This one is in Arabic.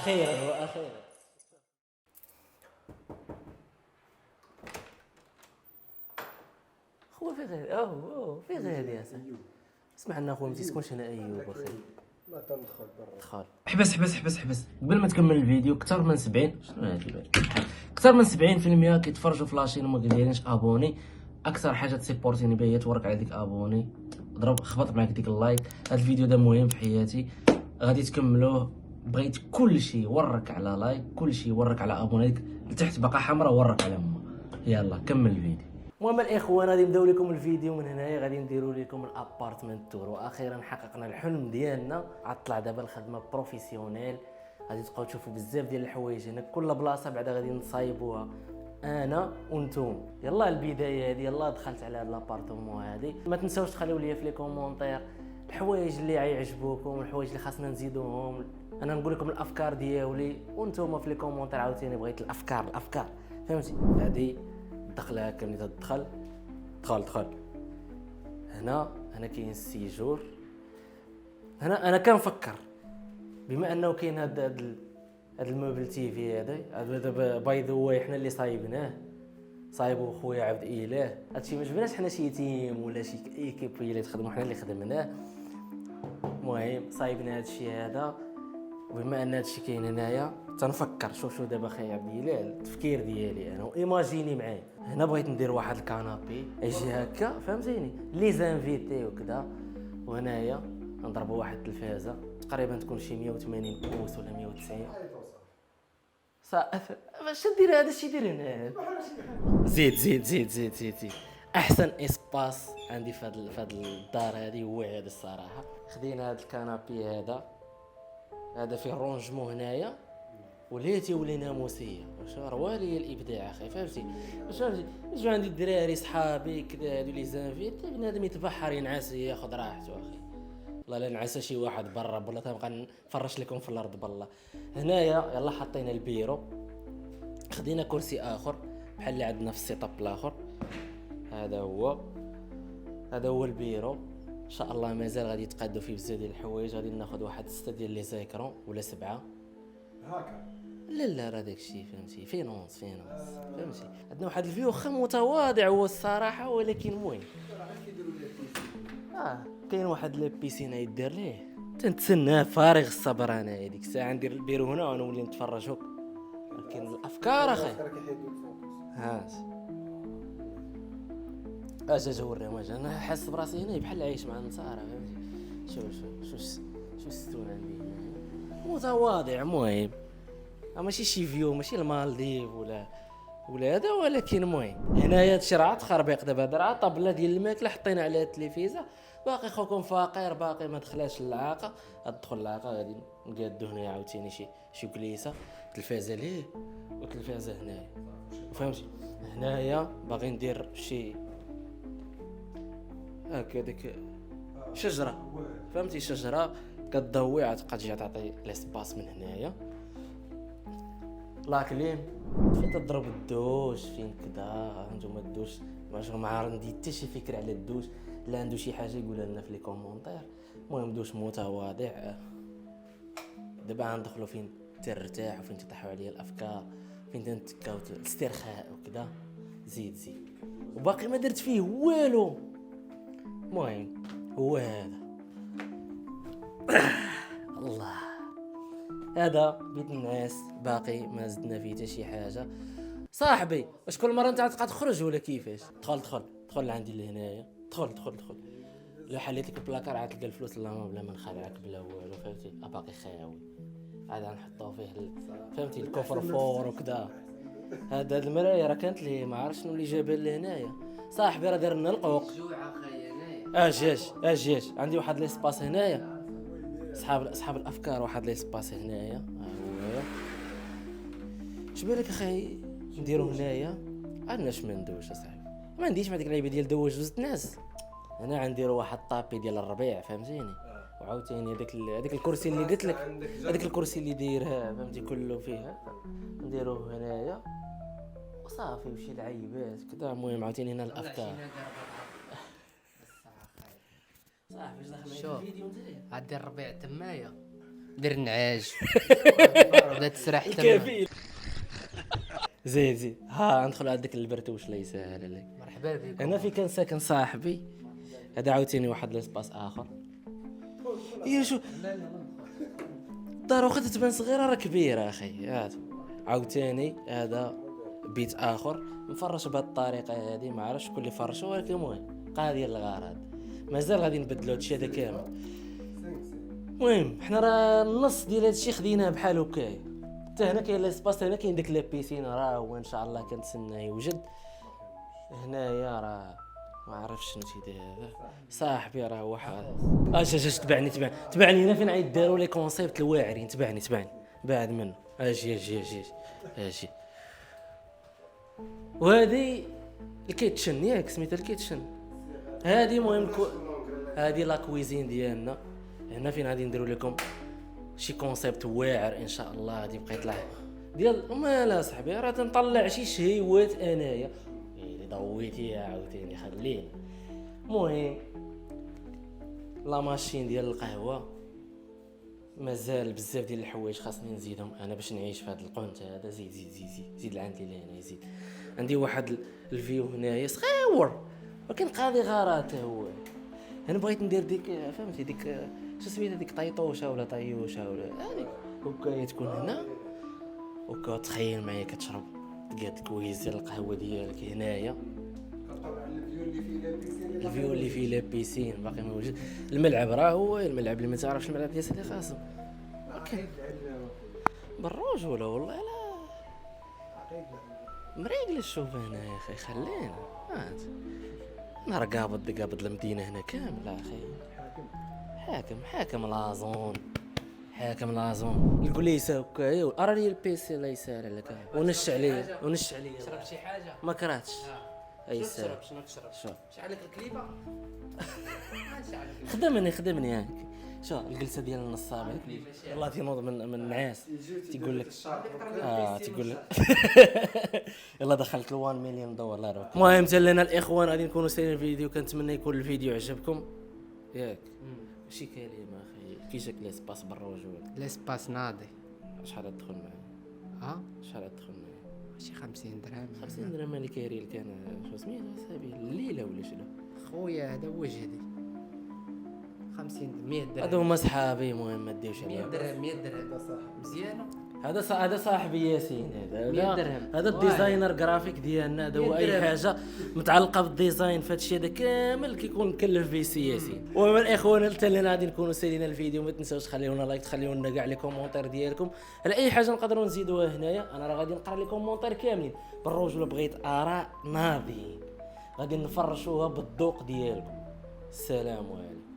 واخيرا خويا في غير في غير يا سيدي اسمح لنا خويا ما تسكنش هنا ايوب اخي ما تندخل برا. دخل. حبس قبل ما تكمل الفيديو اكثر من 70 شنو هادي اكثر من 70% كيتفرجوا في لاشين وما دايرينش ابوني. اكثر حاجه تسيبورتيني بها هي تورك على ديك ابوني، ضرب خبط معاك ديك اللايك. هاد الفيديو ده مهم في حياتي، غادي تكملوه. بغيت كل شيء ورك على لايك، كل شيء ورك على ابوني، ديك لتحت باقا حمراء ورك على امها. يلا كمل الفيديو. المهم الاخوان غادي نبداو لكم الفيديو من هنايا، غادي نديروا لكم الابارتمنت تور، واخيرا حققنا الحلم ديالنا. عطلع دابا الخدمه بروفيسيونيل، غادي تبقاو تشوفوا بزاف ديال الحوايج هنا، كل بلاصه بعدا غادي نصايبوها انا وانتم. يلا البدايه هذه، يلا دخلت على هذا لابارتمون هذه. ما تنساوش تخليو لي في لي كومونتير الحوايج اللي غيعجبوكم، الحوايج اللي خاصنا نزيدوهم. انا نقول لكم الافكار ديالي وانتم في لي كومونتير عاوتاني بغيت الافكار فهمتي. هذه الدخله هكا ملي تدخل دخل هنا كاين السيجور. هنا انا كنفكر بما انه كاين هاد الموبل تي في هذا باي ذا واي حنا اللي صايبناه، صايبو خويا عبد الاله. هادشي ما جبناش حنا شي تيم ولا شي ايكيب هي اللي تخدموا، حنا اللي خدمناه. المهم صايبنا هادشي هذا، وبما ان هادشي كاين هنايا تنفكر شوف دابا خاي عبد الاله التفكير ديالي انا وايماجيني معايا. هنا بغيت ندير واحد الكنابي يجي هكا فهمتيني لي زانفيتي وكذا، وهنايا نضربوا واحد التلفازه تقريبا تكون شي 180 بوص ولا 190 صافي. باش ندير هذا الشيء دير هنا. زيد احسن اسباس عندي في هاد الدار هذه هو هذا الصراحه. خدينا هذا الكنابي هذا فيه رونجمون هنايا، وليتي ولينا موسيه واش روالي الابداع اخي فهمتي. واش عندي الدراري صحابي كذا هادو لي زانفيت بنادم يتبحر ينعس ياخذ راحته اخي. والله لا نعس شي واحد برا ولا تنبقى نفرش لكم في الارض بالله. هنايا يلا حطينا البيرو، خدينا كرسي اخر بحال اللي عندنا في السيتاب الاخر. هذا هو البيرو. ان شاء الله مازال غادي يتقادوا فيه بزاف ديال الحوايج. غادي ناخذ واحد 6 ديال لي زيكرون ولا 7 هاكا. لا راه داكشي فهمتي فينونس فهمتي. عندنا واحد الفيو واخا متواضع هو الصراحه، ولكن المهم كاين واحد لي بيسين يدير ليه تنتسناه فارغ الصبر. انا هذيك الساعه ندير البيرو هنا وانا نولي نتفرج هك. لكن الافكار اخي هات اجا وريهم انا حاسس براسي هنا بحال عايش مع النصارى فهمتي. شو الستون عندي هنا متواضع. المهم ماشي شي فيو ماشي المالديف ولا هذا، ولكن المهم هنايا هادشي راه تخربيق. دابا هذا راه طابله ديال الماكله حطينا عليها التلفزه، باقي خوكم فقير باقي ما دخلاش للعاقه. غتدخل العاقه غادي نقادو هنايا عاوتاني شي كليسه، تلفازه ليه وتلفازه هنايا فهمتي. هنايا باغي ندير شي هكا ديك شجره فهمتي، شجره كتضوي عتبقى تجي تعطي ليسباس من هنايا. لاكلين فين تضرب الدوش فين كدا نتوما الدوش ما عندي حتى شي فكره على الدوش. لا عنده شي حاجه يقولها لنا في لي كومونتير. المهم دوش متواضع. دابا غندخلوا فين ترتاح وفين تطيحوا عليا الافكار، فين تنتكاو الاسترخاء وكذا. زيد وباقي ما درت فيه والو. المهم هو هذا الله هذا بيت الناس، باقي ما زدنا فيه حتى شي حاجه. صاحبي واش كل مره انت غتبقى تخرج ولا كيفاش؟ دخل لعندي لهنايا. دخل لا حليت لك البلاكار عاد تلقى الفلوس اللهم بلا ما نخدعك بلا والو فهمتي. باقي خاوي عاد نحطوه فيه فهمتي الكفر فور وكذا. هذا المرايه راه كانت لي ما عرفتش شنو اللي جابها لهنايا. صاحبي راه دار لنا القوق. اجي عندي واحد ليسباس هنايا اصحاب الافكار. واحد ليسباس هنايا اش بالك اخي نديرو هنايا. عندناش ما ندوش اصاحبي، ما عنديش مع ديك اللعيبه ديال دوج جوج الناس. انا غنديرو واحد طابي ديال الربيع فهمتيني. وعاوتاني هذاك الكرسي اللي قلت لك، هذاك الكرسي اللي دايرها فهمتي كله فيه نديروه هنايا وصافي وشي لعيبات كذا. المهم عاوتاني هنا الافكار. صاحبي واش داخل الفيديو نتايا عاد الربيع تمايا دير النعاج بدا تسرح تما. كفيل. زيد ها ندخل على ديك البرتوش لا يسهل عليك. مرحبا بكم. هنا في كان ساكن صاحبي، هذا عاوتاني واحد ليسباس اخر. هي شو الدار واخا تبان صغيره راه كبيره اخي. هذا عاوتاني هذا بيت اخر مفرش بهذه الطريقه هذه، ما عرفتش شكون اللي فرشه، ولكن المهم قاضيه الغرض. مازال غادي نبدلو هادشي هذا كامل. المهم حنا راه النص ديال هادشي خديناه بحال هكايا. حتى هنا كاين ليسباس، هنا كاين ديك لابيسين راه هو ان شاء الله كنتسناه يوجد. هنايا راه ما عرفتش شنو تيدير هذا صاحبي، راه هو حاضر. اجي تبعني هنا فين عيد داروا لي كونسيبت الواعرين. تبعني بعد منه. اجي وهذه الكيتشن ياك سميتها الكيتشن. هذه مهم هذه لا كويزين ديالنا. هنا فين غادي نديروا لكم شي كونسيبت واعر ان شاء الله. غادي يبقى يطلع ديال ما لا صاحبي، راه تنطلع شي شهيوات انايا اللي ضويتي عاوتاني خليه. المهم لا ماشين ديال القهوه مازال بزاف ديال الحوايج خاصني نزيدهم انا باش نعيش في هذا القنت هذا. زيد عندي لهنا يزيد. عندي واحد الفيو هنايا صغيور ولكن قاضي غارات هو. انا بغيت ندير ديك فهمتي ديك شو سميتها ديك طيطوشه ولا طيوشه ولا هذيك هكا تكون هنا وكا. تخيل معايا كتشرب تقاد كويس ديال القهوه ديالك هنايا. الفيو اللي فيه لابيسين باقي موجود. الملعب راه هو الملعب اللي ما تعرفش الملعب ديال سيدي قاسم بالرجوله والله لا مريقل. الشوف هنا يا اخي خلينا هات انا راه قابض المدينه هنا كامل اخي. حاكم لازون الكوليسه هكا. ارى لي البيسي الله يسهل عليك ونش عليه تشرب شي حاجه ما كرهتش. اي شنو سهل تشرب شوف شعل لك الكليبه. خدمني هاك. شوف الجلسه ديال النصابه والله تينوض من النعاس تيقول لك تيقول لك يلا دخلت له 1 مليون دولار. المهم حتى لنا الاخوان غادي نكونوا سايرين الفيديو. كنتمنى يكون الفيديو عجبكم ياك. شي كلمه اخي كي جاك ليسباس برا وجهك ليسباس ناضي. شحال تدخل معايا؟ شحال تدخل معايا؟ شي 50 درهم. 50 درهم اللي كايرين كان شو سميتو صاحبي الليله ولا شنو؟ خويا هذا وجهدي 50 100 درهم. هادو هما صحابي. المهم ما ديوش 100 عليهم. درهم 100 درهم مزيانه. هذا صاحبي ياسين. 100 درهم. هذا الديزاينر جرافيك ديالنا. هذا هو اي حاجه متعلقه بالديزاين في هادشي هذا كامل كيكون مكلف به سي ياسين. المهم الاخوان حتى لنا غادي نكونوا سالينا الفيديو. ما تنساوش تخليونا لايك، تخليونا كاع لي كومونتير ديالكم على اي حاجه نقدروا نزيدوها هنايا. انا راه غادي نقرا لي كومونتير كاملين بالرجوله. بغيت اراء ناضيين غادي نفرشوها بالذوق ديالكم. السلام عليكم.